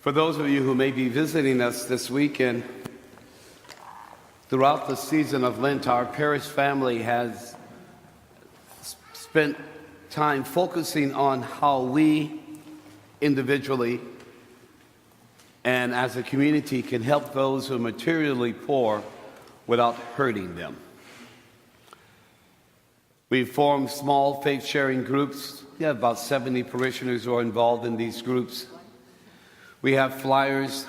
For those of you who may be visiting us this weekend, throughout the season of Lent, our parish family has spent time focusing on how we individually and as a community can help those who are materially poor without hurting them. We've formed small faith-sharing groups. We have about 70 parishioners who are involved in these groups. We have flyers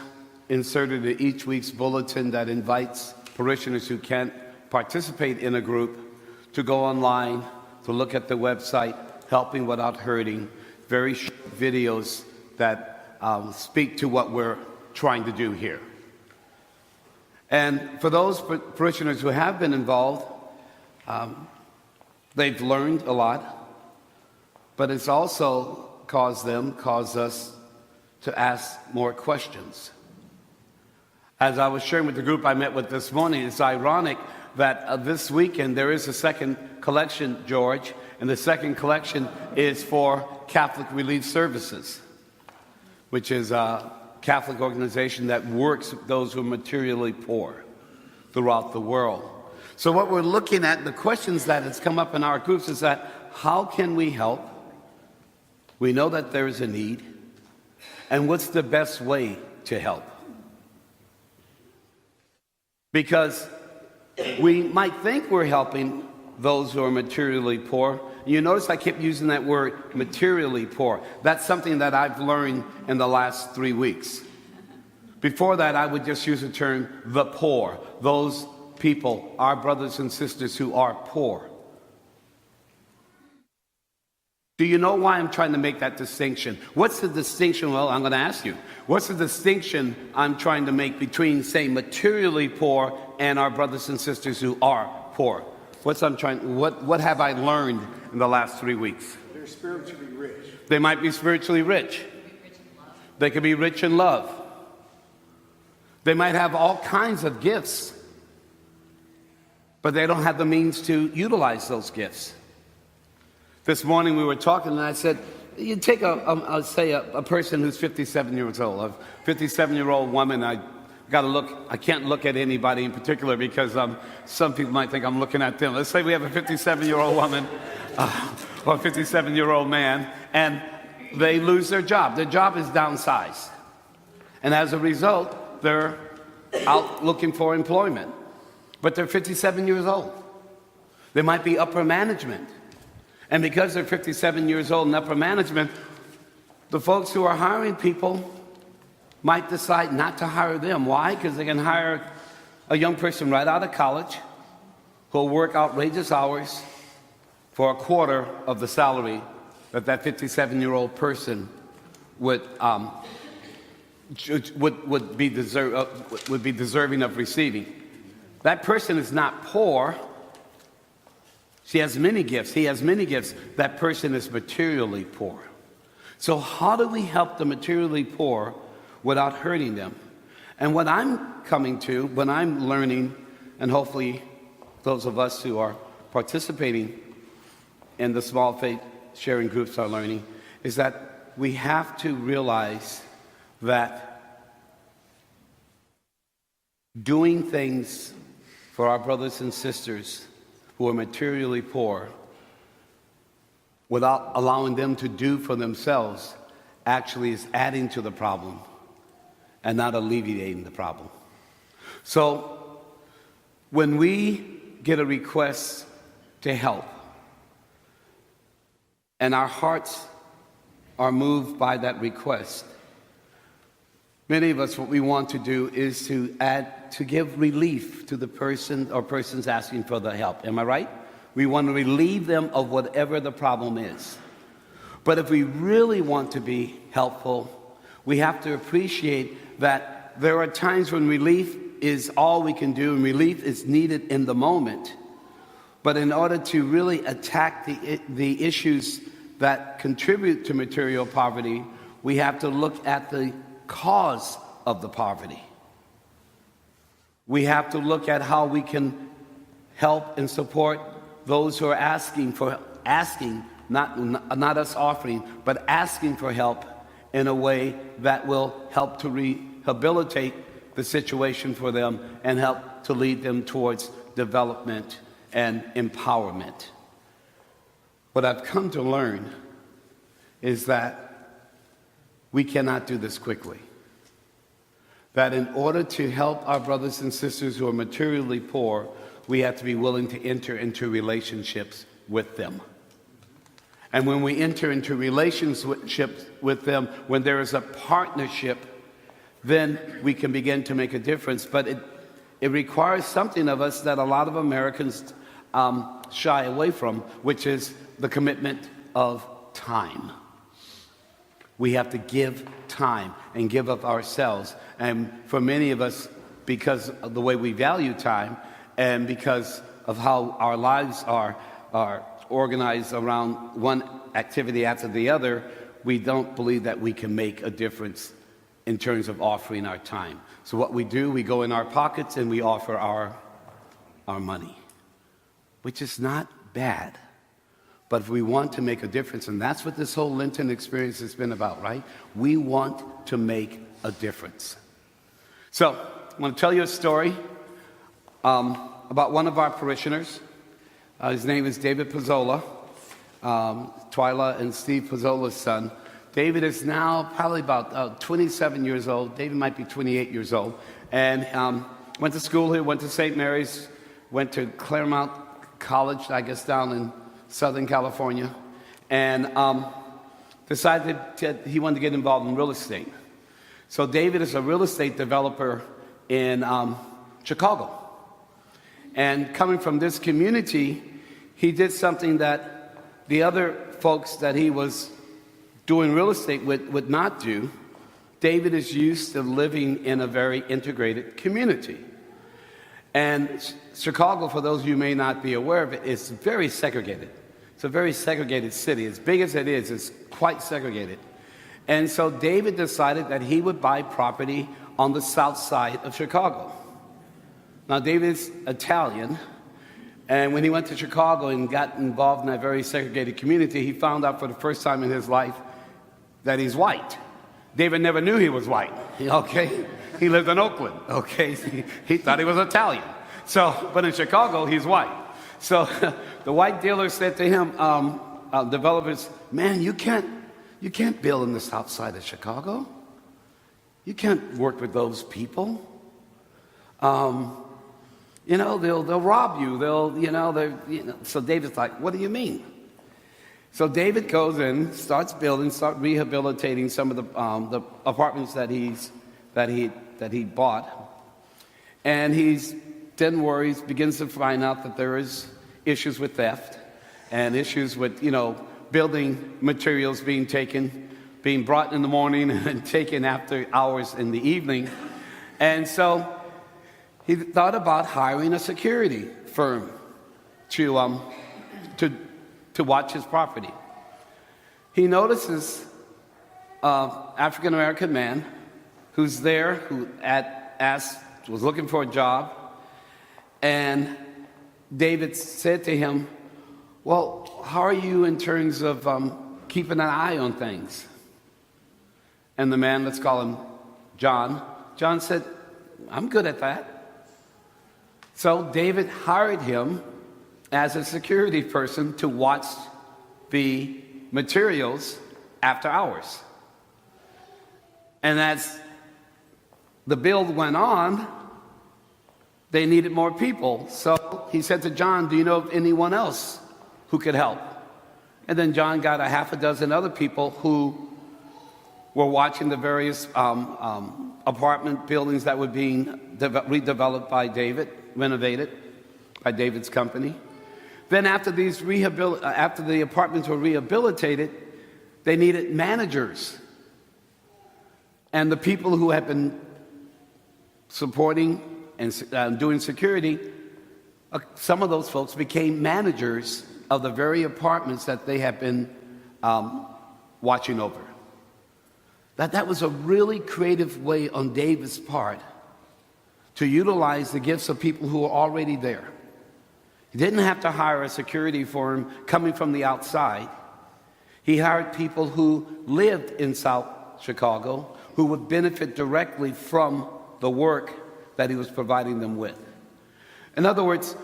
inserted in each week's bulletin that invites parishioners who can't participate in a group to go online, to look at the website, Helping Without Hurting, very short videos that speak to what we're trying to do here. And for those parishioners who have been involved, they've learned a lot, but it's also caused us to ask more questions. As I was sharing with the group I met with this morning, it's ironic that this weekend there is a second collection, George, and the second collection is for Catholic Relief Services, which is a Catholic organization that works with those who are materially poor throughout the world. So what we're looking at, the questions that has come up in our groups is that how can we help? We know that there is a need. And what's the best way to help? Because we might think we're helping those who are materially poor. You notice I kept using that word, materially poor. That's something that I've learned in the last 3 weeks. Before that, I would just use the term the poor, those people, our brothers and sisters who are poor. Do you know why I'm trying to make that distinction? What's the distinction? Well, I'm going to ask you. What's the distinction I'm trying to make between, say, materially poor and our brothers and sisters who are poor? What have I learned in the last 3 weeks? They're spiritually rich. They might be spiritually rich. They could be rich in love. They might have all kinds of gifts, but they don't have the means to utilize those gifts. This morning we were talking, and I said, you take a person who's 57 years old, a 57-year-old woman. I can't look at anybody in particular because some people might think I'm looking at them. Let's say we have a 57-year-old woman or a 57-year-old man, and they lose their job. Their job is downsized. And as a result, they're out looking for employment. But they're 57 years old. They might be upper management. And because they're 57 years old in upper management, the folks who are hiring people might decide not to hire them. Why? Because they can hire a young person right out of college who will work outrageous hours for a quarter of the salary that 57-year-old person would be deserving of receiving. That person is not poor. She has many gifts. He has many gifts. That person is materially poor. So how do we help the materially poor without hurting them? And what I'm coming to, when I'm learning, and hopefully those of us who are participating in the small faith sharing groups are learning, is that we have to realize that doing things for our brothers and sisters who are materially poor without allowing them to do for themselves actually is adding to the problem and not alleviating the problem. So when we get a request to help and our hearts are moved by that request, many of us, what we want to do is to give relief to the person or persons asking for the help. Am I right? We want to relieve them of whatever the problem is. But if we really want to be helpful, we have to appreciate that there are times when relief is all we can do and relief is needed in the moment. But in order to really attack the issues that contribute to material poverty, we have to look at the cause of the poverty. We have to look at how we can help and support those who are asking, not us offering, but asking for help in a way that will help to rehabilitate the situation for them and help to lead them towards development and empowerment. What I've come to learn is that we cannot do this quickly. That in order to help our brothers and sisters who are materially poor, we have to be willing to enter into relationships with them. And when we enter into relationships with them, when there is a partnership, then we can begin to make a difference. But it requires something of us that a lot of Americans shy away from, which is the commitment of time. We have to give time and give of ourselves. And for many of us, because of the way we value time and because of how our lives are organized around one activity after the other, we don't believe that we can make a difference in terms of offering our time. So what we do, we go in our pockets and we offer our money, which is not bad. But if we want to make a difference, and that's what this whole Lenten experience has been about, right? We want to make a difference. So I want to tell you a story about one of our parishioners. His name is David Pizzola, Twyla and Steve Pizzola's son. David is now probably about 27 years old. David might be 28 years old. And went to school here, went to St. Mary's, went to Claremont College, I guess, down in Southern California, and decided that he wanted to get involved in real estate. So David is a real estate developer in Chicago. And coming from this community, he did something that the other folks that he was doing real estate with would not do. David is used to living in a very integrated community. And Chicago, for those of you who may not be aware of it, is very segregated. It's a very segregated city. As big as it is, it's quite segregated. And so David decided that he would buy property on the south side of Chicago. Now, David's Italian, and when he went to Chicago and got involved in that very segregated community, he found out for the first time in his life that he's white. David never knew he was white, okay? He lived in Oakland, okay? He thought he was Italian. So, but in Chicago, he's white. So the white dealer said to him, developers, man, you can't build in the south side of Chicago. You can't work with those people. You know, they'll rob you. So David's like, what do you mean? So David goes in, starts rehabilitating some of the apartments that he bought, and he's then worries, begins to find out that there is issues with theft and issues with building materials being brought in the morning and taken after hours in the evening, and so he thought about hiring a security firm to watch his property. He notices an African-American man who's there, who was looking for a job, and David said to him, well, how are you in terms of keeping an eye on things? And the man, let's call him John said, I'm good at that. So David hired him as a security person to watch the materials after hours. And as the build went on, they needed more people. So he said to John, do you know of anyone else who could help? And then John got a half a dozen other people who were watching the various apartment buildings that were being redeveloped by David, renovated by David's company. Then after the apartments were rehabilitated, they needed managers. And the people who had been supporting and doing security, some of those folks became managers of the very apartments that they had been watching over. That was a really creative way on David's part to utilize the gifts of people who were already there. He didn't have to hire a security firm coming from the outside. He hired people who lived in South Chicago, who would benefit directly from the work that he was providing them with. In other words,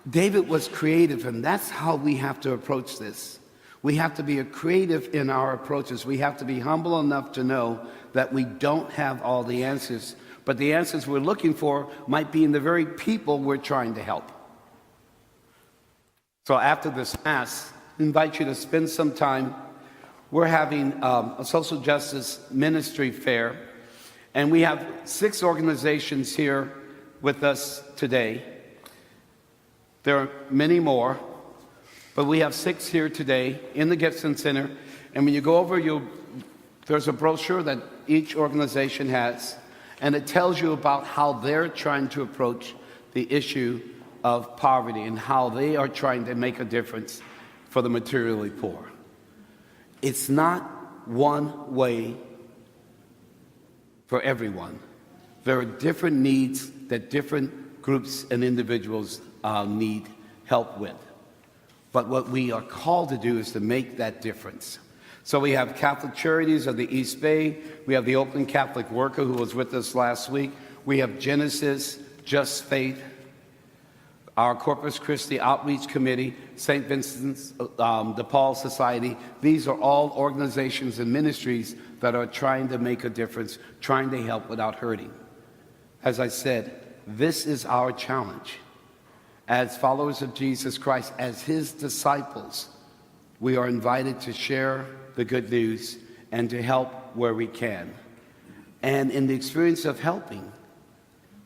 David was creative, and that's how we have to approach this. We have to be creative in our approaches. We have to be humble enough to know that we don't have all the answers, but the answers we're looking for might be in the very people we're trying to help. So after this Mass, I invite you to spend some time. We're having a social justice ministry fair, and we have 6 organizations here with us today. There are many more, but we have 6 here today in the Gibson Center. And when you go over, there's a brochure that each organization has, and it tells you about how they're trying to approach the issue of poverty and how they are trying to make a difference for the materially poor. It's not one way for everyone. There are different needs that different groups and individuals need help with. But what we are called to do is to make that difference. So we have Catholic Charities of the East Bay. We have the Oakland Catholic Worker who was with us last week. We have Genesis, Just Faith, our Corpus Christi Outreach Committee, St. Vincent's de Paul Society. These are all organizations and ministries that are trying to make a difference, trying to help without hurting. As I said, this is our challenge. As followers of Jesus Christ, as his disciples, we are invited to share the good news and to help where we can. And in the experience of helping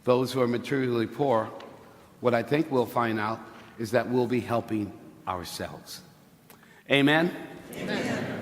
those who are materially poor, what I think we'll find out is that we'll be helping ourselves. Amen? Amen.